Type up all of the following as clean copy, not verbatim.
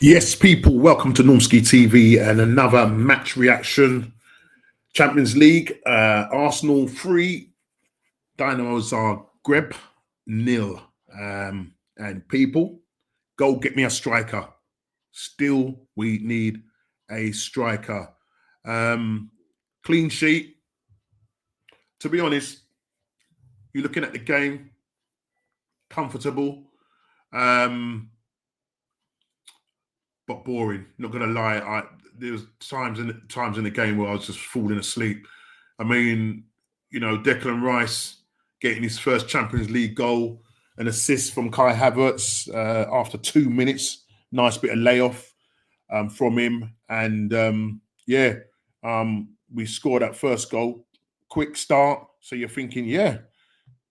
Yes, people, welcome to Normski TV and another match reaction. Champions League, Arsenal 3, Dynamo Zagreb 0. And people, go get me a striker. Still, we need a striker. Clean sheet. To be honest, you're looking at the game, comfortable. But boring. Not gonna lie, there was times in the game where I was just falling asleep. I mean, Declan Rice getting his first Champions League goal, an assist from Kai Havertz after 2 minutes. Nice bit of layoff from him, and we scored that first goal. Quick start, so you're thinking,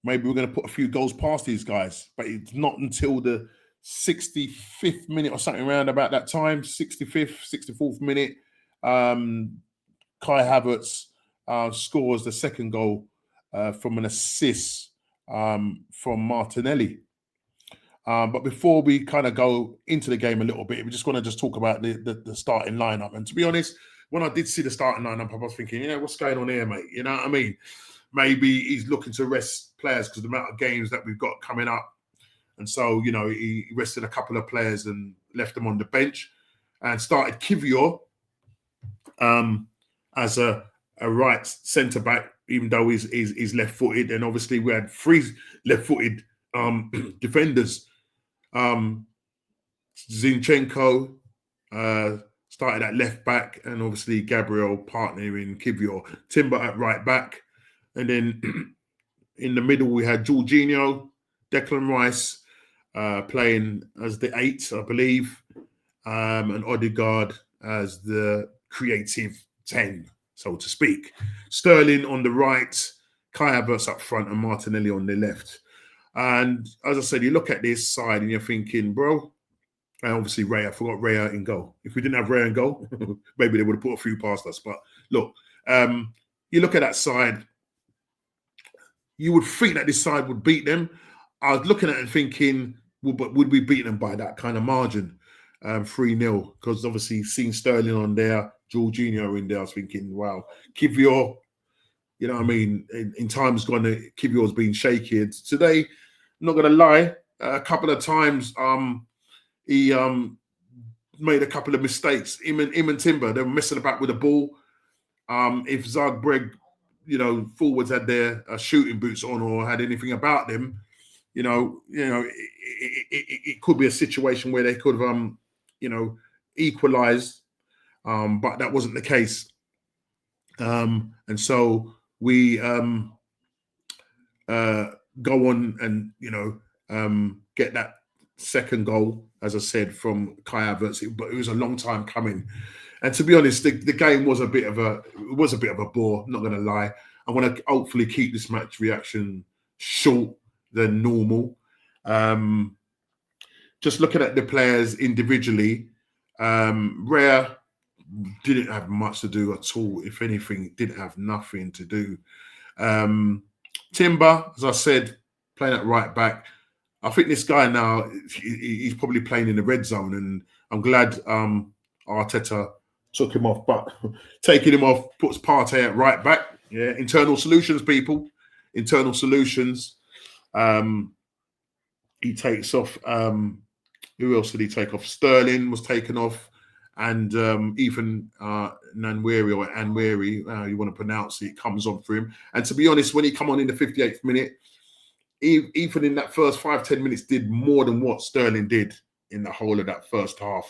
maybe we're going to put a few goals past these guys, but it's not until the 65th minute or something around about that time, 65th, 64th minute, Kai Havertz scores the second goal from an assist from Martinelli. But before we kind of go into the game a little bit, we just want to just talk about the starting lineup. And to be honest, when I did see the starting lineup, I was thinking, what's going on here, mate? You know what I mean? Maybe he's looking to rest players because of the amount of games that we've got coming up. And so, he rested a couple of players and left them on the bench and started Kivior as a right centre-back, even though he's left-footed. And obviously we had 3 left-footed defenders. Zinchenko started at left-back, and obviously Gabriel partnering Kivior. Timber at right-back. And then in the middle, we had Jorginho, Declan Rice playing as the 8, I believe, and Odegaard as the creative 10, so to speak. Sterling on the right, Kai Havertz up front, and Martinelli on the left. And as I said, you look at this side and you're thinking, bro, and obviously Raya, I forgot Raya in goal. If we didn't have Raya in goal, maybe they would have put a few past us. But look, you look at that side, you would think that this side would beat them. I was looking at it and thinking, but would we beat them by that kind of margin? 3-0, because obviously seeing Sterling on there, Jorginho in there, I was thinking, wow, Kivior, you know what I mean? In times gone, Kivior's been shaky. Today, I'm not going to lie, a couple of times he made a couple of mistakes. Him and Timber, they were messing about with the ball. If Zagreb, forwards had their shooting boots on or had anything about them, it could be a situation where they could have, equalized, but that wasn't the case. And so we go on and, get that second goal, as I said, from Kai Havertz, but it was a long time coming. And to be honest, the game was a bit of a bore, not going to lie. I want to hopefully keep this match reaction short than normal. Just looking at the players individually, Rare didn't have much to do at all. If anything, didn't have nothing to do. Timber, as I said, playing at right back. I think this guy now, he's probably playing in the red zone, and I'm glad Arteta took him off. But taking him off puts Partey at right back. Yeah, internal solutions, people. Internal solutions. He takes off. Who else did he take off? Sterling was taken off, and even Nwaneri or Anweri, you want to pronounce it, comes on for him. And to be honest, when he come on in the 58th minute, even in that first 5-10 minutes, did more than what Sterling did in the whole of that first half.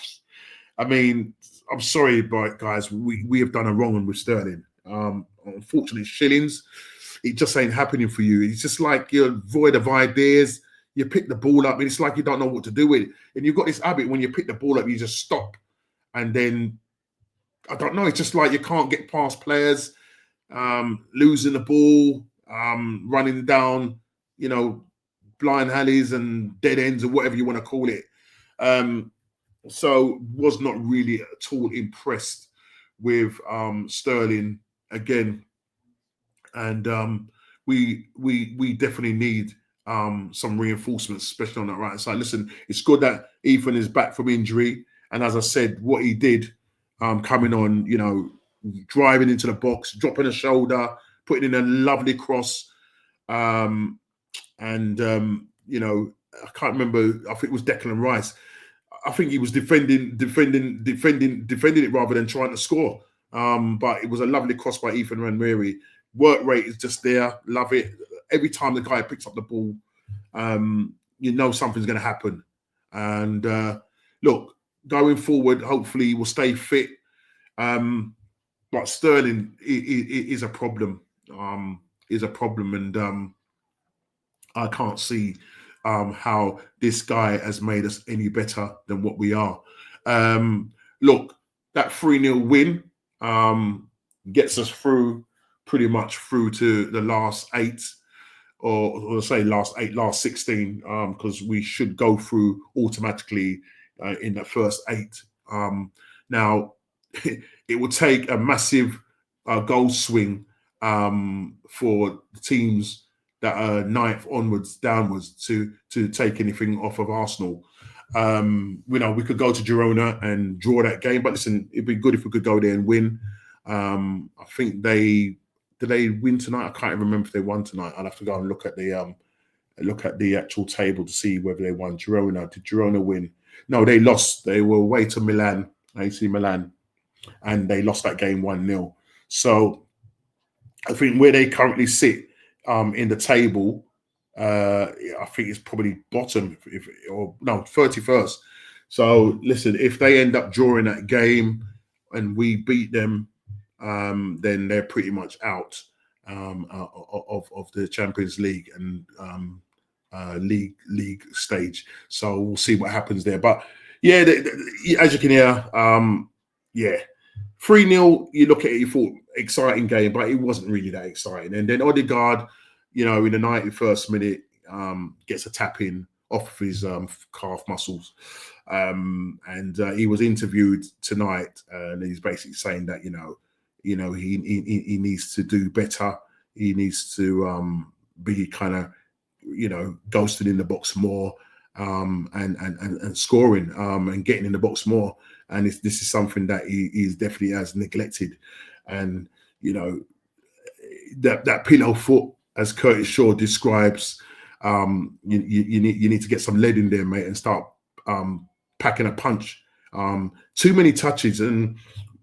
I mean, I'm sorry, but guys, we have done a wrong one with Sterling. Unfortunately, Shillings, it just ain't happening for you. It's just like you're void of ideas. You pick the ball up, and it's like you don't know what to do with it. And you've got this habit when you pick the ball up, you just stop. And then, I don't know, it's just like you can't get past players, losing the ball, running down, blind alleys and dead ends or whatever you want to call it. So was not really at all impressed with Sterling again. And we definitely need some reinforcements, especially on that right side. Listen, it's good that Ethan is back from injury And as I said, what he did, coming on, driving into the box, dropping a shoulder, putting in a lovely cross, and I can't remember. I think it was Declan Rice. I think he was defending it rather than trying to score. But it was a lovely cross by Ethan Ranmiri. Work rate is just there. Love it. Every time the guy picks up the ball, something's going to happen. And look, going forward, hopefully we'll stay fit. But Sterling is a problem. And I can't see how this guy has made us any better than what we are. Look, that 3-0 win gets us pretty much through to the last 8, or say last 16, because we should go through automatically in the first 8. Now, it would take a massive goal swing for the teams that are 9th onwards, downwards, to take anything off of Arsenal. We could go to Girona and draw that game, but listen, it'd be good if we could go there and win. I think did they win tonight? I can't even remember if they won tonight. I'll have to go and look at the actual table to see whether they won. Girona, did Girona win? No, they lost. They were away to Milan, AC Milan, and they lost that game 1-0. So I think where they currently sit in the table, I think it's probably bottom, 31st. So listen, if they end up drawing that game and we beat them, then they're pretty much out of the Champions League and league stage. So we'll see what happens there. But yeah, as you can hear, 3-0, you look at it, you thought exciting game, but it wasn't really that exciting. And then Odegaard, in the 91st minute, gets a tap in off of his calf muscles. And he was interviewed tonight, and he's basically saying that, he needs to do better. He needs to be kind of, ghosting in the box more, and scoring, and getting in the box more. And this is something that he definitely has neglected. And, that pillow foot, as Curtis Shaw describes, you need to get some lead in there, mate, and start packing a punch. Too many touches. And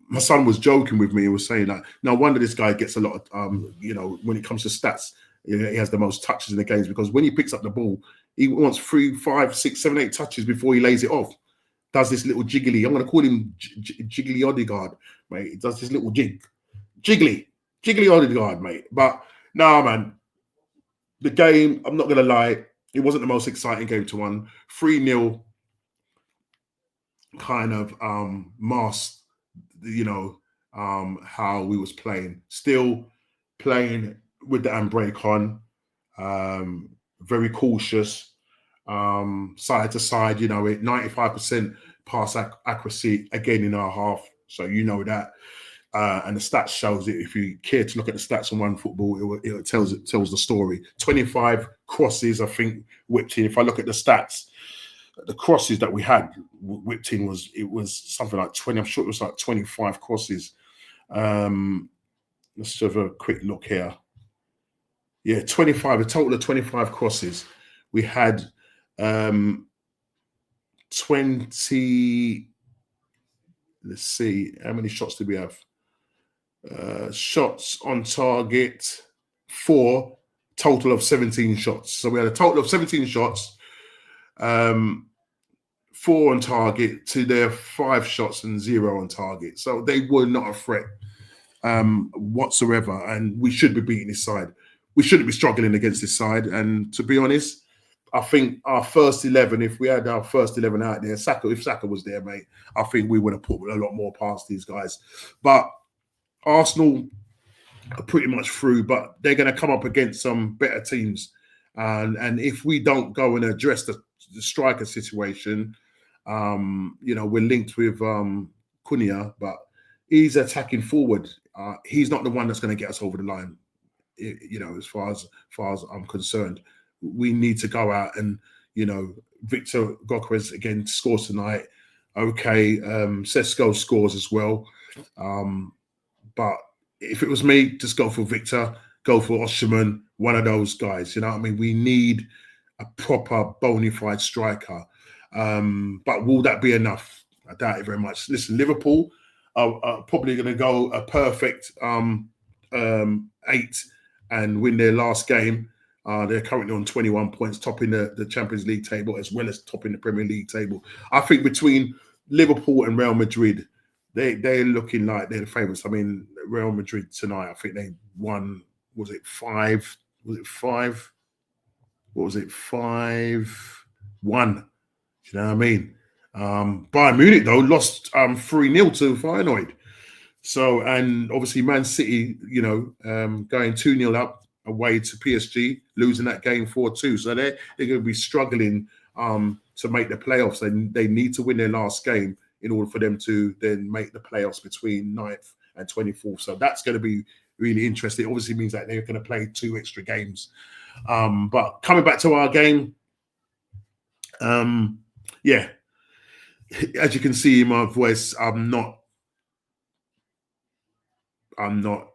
my son was joking with me. He was saying, like, no wonder this guy gets a lot of, when it comes to stats, he has the most touches in the games, because when he picks up the ball, he wants 3, 5, 6, 7, 8 touches before he lays it off. Does this little jiggly, I'm going to call him Jiggly Odegaard, mate. He does this little jiggly Odegaard, mate. But no, man, the game, I'm not going to lie, it wasn't the most exciting game to win. 3-0 kind of masked, how we was playing. Still playing with the handbrake on, very cautious, side to side, 95% pass accuracy again in our half. So that. And the stats shows it. If you care to look at the stats on One Football, it tells the story. 25 crosses, I think, whipped in. If I look at the stats, the crosses that we had whipped in was something like 20. I'm sure it was like 25 crosses. Let's have a quick look here. Yeah, 25. A total of 25 crosses. We had 20. Let's see, how many shots did we have? Shots on target, 4, total of 17 shots. So we had a total of 17 shots, 4 on target to their 5 shots and 0 on target. So they were not a threat whatsoever, and we should be beating this side. We shouldn't be struggling against this side. And to be honest, I think our first 11, if we had our first 11 out there, if Saka was there, mate, I think we would have put a lot more past these guys. But Arsenal are pretty much through, but they're going to come up against some better teams. And if we don't go and address the striker situation, we're linked with Cunha, but he's attacking forward. He's not the one that's going to get us over the line. As far as I'm concerned, we need to go out and, Victor Gokres again scores tonight. Okay, Sesko scores as well. But if it was me, just go for Victor, go for Osherman, one of those guys. You know what I mean? We need a proper bona fide striker. But will that be enough? I doubt it very much. Listen, Liverpool are probably going to go a perfect 8 and win their last game. They're currently on 21 points, topping the Champions League table as well as topping the Premier League table. I think between Liverpool and Real Madrid, they're looking like they're the favourites. I mean, Real Madrid tonight, I think they won. Was it 5? Was it 5? What was it? 5-1. You know what I mean? Bayern Munich though lost 3-0 to Feyenoord. So, and obviously Man City, going 2-0 up away to PSG, losing that game 4-2. So they're going to be struggling to make the playoffs. They need to win their last game in order for them to then make the playoffs between 9th and 24th. So that's going to be really interesting. It obviously means that they're going to play 2 extra games. But coming back to our game, yeah, as you can see in my voice, I'm not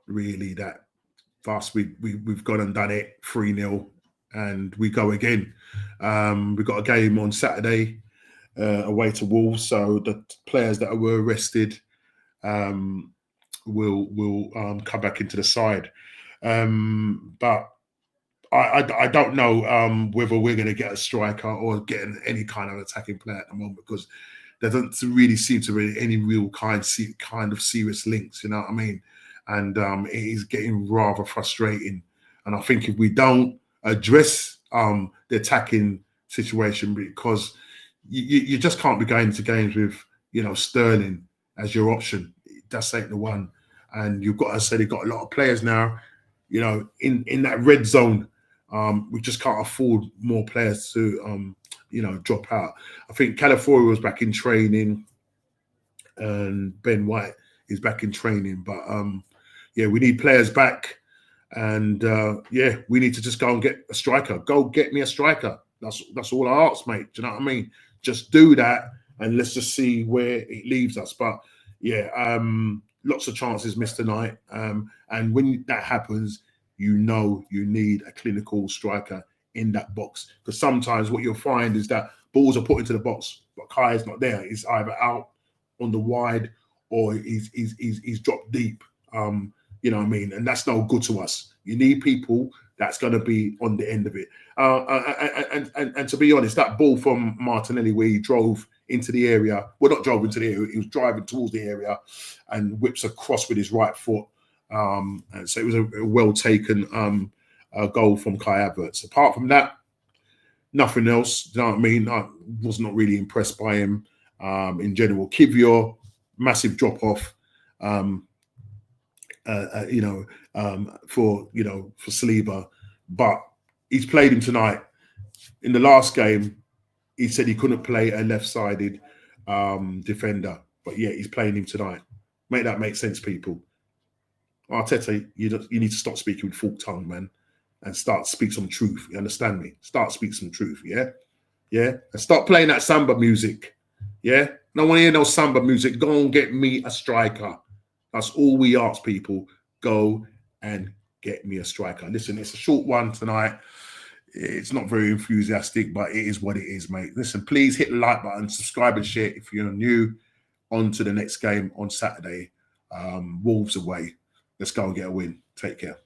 really that fast. We've gone and done it 3-0 and we go again. We've got a game on Saturday away to Wolves, so the players that were arrested will come back into the side. But I don't know whether we're going to get a striker or get any kind of attacking player at the moment, because there doesn't really seem to be any real kind of serious links. You know what I mean? And it is getting rather frustrating. And I think if we don't address the attacking situation, because you just can't be going to games with Sterling as your option. That's ain't the one. And you've got to say they've got a lot of players now, in that red zone. We just can't afford more players to drop out. I think California was back in training and Ben White is back in training. But we need players back. And we need to just go and get a striker. Go get me a striker. That's all I ask, mate. Do you know what I mean? Just do that and let's just see where it leaves us. But lots of chances missed tonight. And when that happens, you need a clinical striker in that box. Because sometimes what you'll find is that balls are put into the box, but Kai is not there. He's either out on the wide or he's dropped deep. You know what I mean? And that's no good to us. You need people that's going to be on the end of it. And to be honest, that ball from Martinelli where he drove into the area, well, not drove into the area, he was driving towards the area and whips across with his right foot. And so it was a well taken goal from Kai Havertz. Apart from that, nothing else. Do you know what I mean? I was not really impressed by him in general. Kivior, massive drop off. For Saliba, but he's played him tonight. In the last game, he said he couldn't play a left-sided defender, but yeah, he's playing him tonight. Make that make sense, people. Arteta, you need to stop speaking with forked tongue, man, and start speak some truth. You understand me? Start speak some truth, yeah, and stop playing that samba music, yeah. No one hear no samba music. Go and get me a striker. That's all we ask, people. Go and get me a striker. Listen, it's a short one tonight. It's not very enthusiastic, but it is what it is, mate. Listen, please hit the like button, subscribe and share if you're new. On to the next game on Saturday. Wolves away. Let's go and get a win. Take care.